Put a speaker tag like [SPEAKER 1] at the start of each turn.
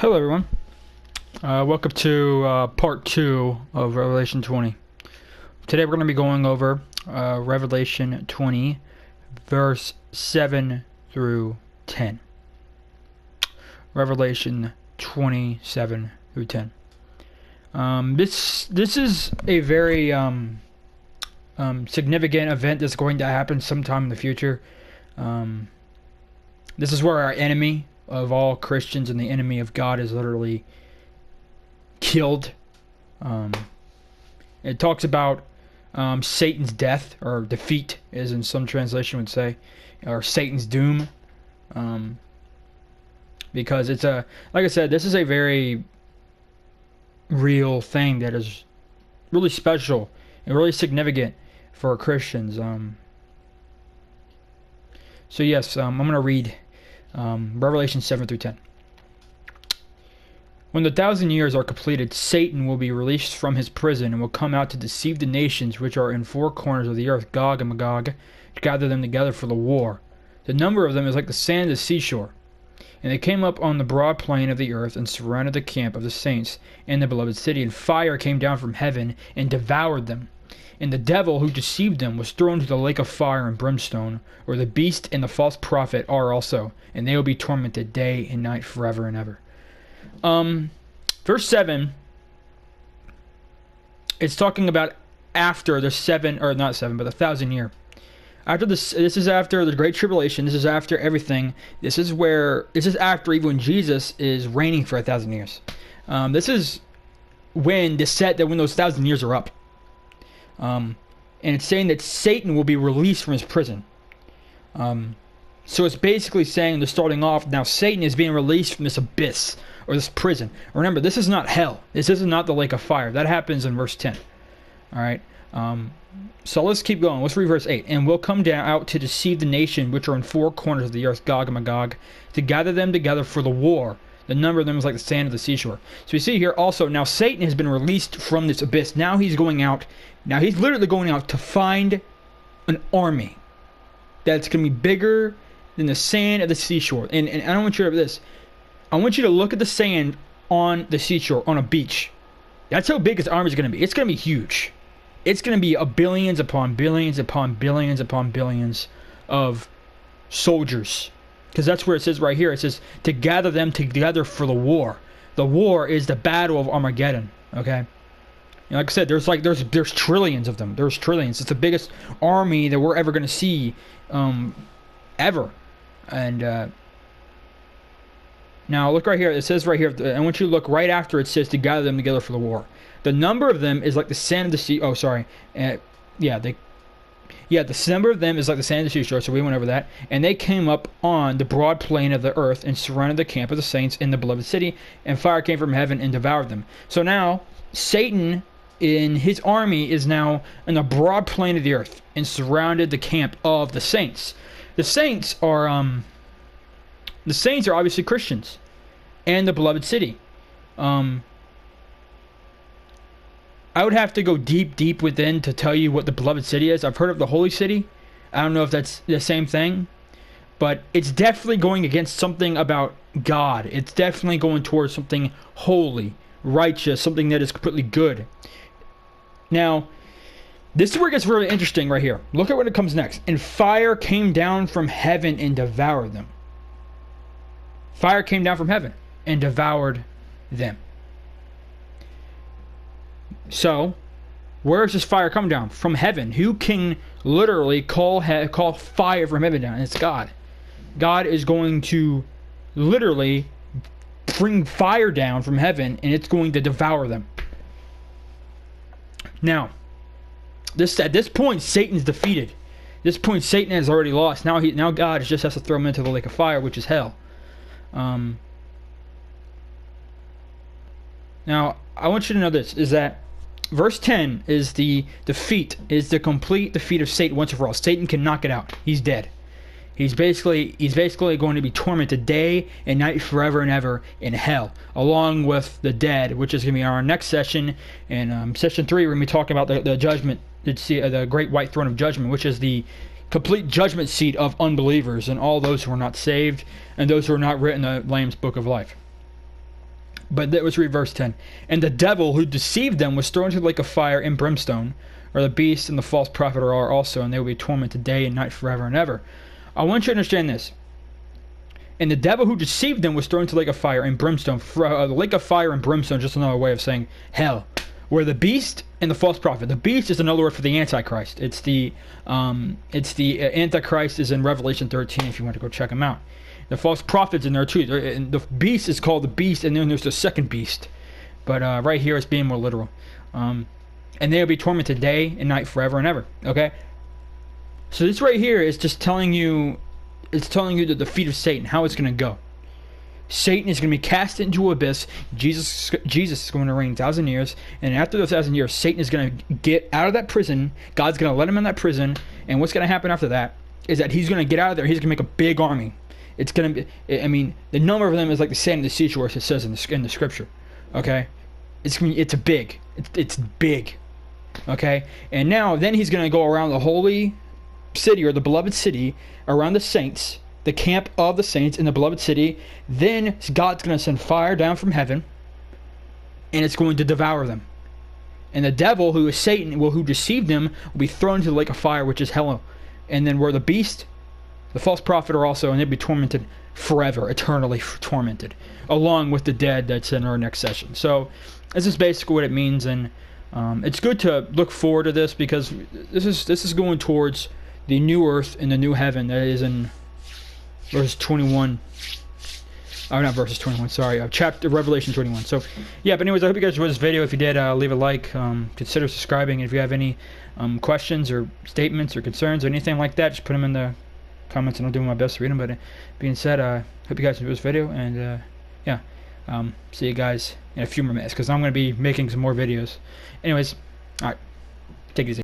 [SPEAKER 1] Hello everyone, welcome to part 2 of Revelation 20. Today we're going to be going over Revelation 20 verse 7 through 10. Revelation 27 through 10. This is a very significant event that's going to happen sometime in the future. This is where our enemy of all Christians and the enemy of God is literally killed. It talks about Satan's death or defeat, as in some translation would say, or Satan's doom. Because it's like I said, this is a very real thing that is really special and really significant for Christians. So yes, I'm going to read Revelation 7 through 10. When the 1,000 years are completed, Satan will be released from his prison and will come out to deceive the nations which are in four corners of the earth, Gog and Magog, to gather them together for the war. The number of them is like the sand of the seashore. And they came up on the broad plain of the earth and surrounded the camp of the saints and the beloved city, and fire came down from heaven and devoured them. And the devil who deceived them was thrown to the lake of fire and brimstone, where the beast and the false prophet are also, and they will be tormented day and night forever and ever. Verse 7, it's talking about after the 1,000 year. After this is after the Great Tribulation. This is after everything. This is after even when Jesus is reigning for 1,000 years. This is when those 1,000 years are up. And it's saying that Satan will be released from his prison. So it's basically saying, they're starting off, now Satan is being released from this abyss, or this prison. Remember, this is not hell. This is not the lake of fire. That happens in verse 10. Alright? So let's keep going. Let's read verse 8. And will come down out to deceive the nation which are in four corners of the earth, Gog and Magog, to gather them together for the war. The number of them is like the sand of the seashore. So we see here also, now Satan has been released from this abyss. Now he's going out. Now he's literally going out to find an army that's going to be bigger than the sand of the seashore. And I don't want you to have this. I want you to look at the sand on the seashore, on a beach. That's how big his army is going to be. It's going to be huge. It's going to be billions upon billions upon billions upon billions of soldiers. Because that's where it says right here. It says to gather them together for the war. The war is the battle of Armageddon. Okay? And like I said, there's trillions of them. There's trillions. It's the biggest army that we're ever going to see ever. And now look right here. It says right here. I want you to look right after it says to gather them together for the war. The number of them is like the sand of the sea. Oh, sorry. The number of them is like the sand of the seashore, so we went over that. And they came up on the broad plain of the earth and surrounded the camp of the saints in the beloved city, and fire came from heaven and devoured them. So now, Satan in his army is now in the broad plain of the earth and surrounded the camp of the saints. The saints are obviously Christians and the beloved city. I would have to go deep within to tell you what the beloved city is. I've heard of the holy city. I don't know if that's the same thing, but it's definitely going against something about God. It's definitely going towards something holy, righteous, something that is completely good. Now, this is where it gets really interesting right here. Look at what it comes next. And fire came down from heaven and devoured them. Fire came down from heaven and devoured them. So, where is this fire coming down? From heaven. Who can literally call fire from heaven down? It's God. God is going to literally bring fire down from heaven, and it's going to devour them. Now, at this point, Satan's defeated. At this point, Satan has already lost. Now God just has to throw him into the lake of fire, which is hell. Now, I want you to know this, is that verse 10 is the complete defeat of Satan once and for all. Satan can knock it out. He's dead. He's basically going to be tormented day and night forever and ever in hell, along with the dead, which is going to be our next session. And session 3, we're going to be talking about the judgment, the great white throne of judgment, which is the complete judgment seat of unbelievers and all those who are not saved and those who are not written in the Lamb's book of life. But that was read verse 10. And the devil who deceived them was thrown into the lake of fire and brimstone, or the beast and the false prophet are also, and they will be tormented day and night forever and ever. I want you to understand this. And the devil who deceived them was thrown into the lake of fire and brimstone. The lake of fire and brimstone is just another way of saying hell. Where the beast and the false prophet. The beast is another word for the Antichrist. It's the Antichrist is in Revelation 13 if you want to go check them out. The false prophet's in there too. And the beast is called the beast, and then there's the second beast. But right here it's being more literal. And they'll be tormented day and night forever and ever. Okay? So this right here is just telling you, it's telling you the defeat of Satan, how it's going to go. Satan is going to be cast into abyss. Jesus is going to reign 1,000 years. And after those 1,000 years, Satan is going to get out of that prison. God's going to let him in that prison. And what's going to happen after that is that he's going to get out of there. He's going to make a big army. It's going to be, I mean, the number of them is like the sand in the seashore, as it says in the scripture. Okay? It's big. It's big. Okay? And now, then he's going to go around the holy city, or the beloved city, around the saints, the camp of the saints in the beloved city. Then God's going to send fire down from heaven, and it's going to devour them. And the devil, who is Satan, who deceived them, will be thrown into the lake of fire, which is hell. And then where the beast, the false prophet are also, and they'll be tormented forever, eternally tormented, along with the dead. That's in our next session. So this is basically what it means, and it's good to look forward to this, because this is going towards the new earth and the new heaven that is in verse 21. Oh, not verses 21, sorry. Chapter Revelation 21. So, yeah, but anyways, I hope you guys enjoyed this video. If you did, leave a like. Consider subscribing. And if you have any questions or statements or concerns or anything like that, just put them in the comments, and I'll do my best to read them. But being said, hope you guys enjoyed this video. And, yeah, see you guys in a few more minutes, because I'm going to be making some more videos. Anyways, all right, take it easy.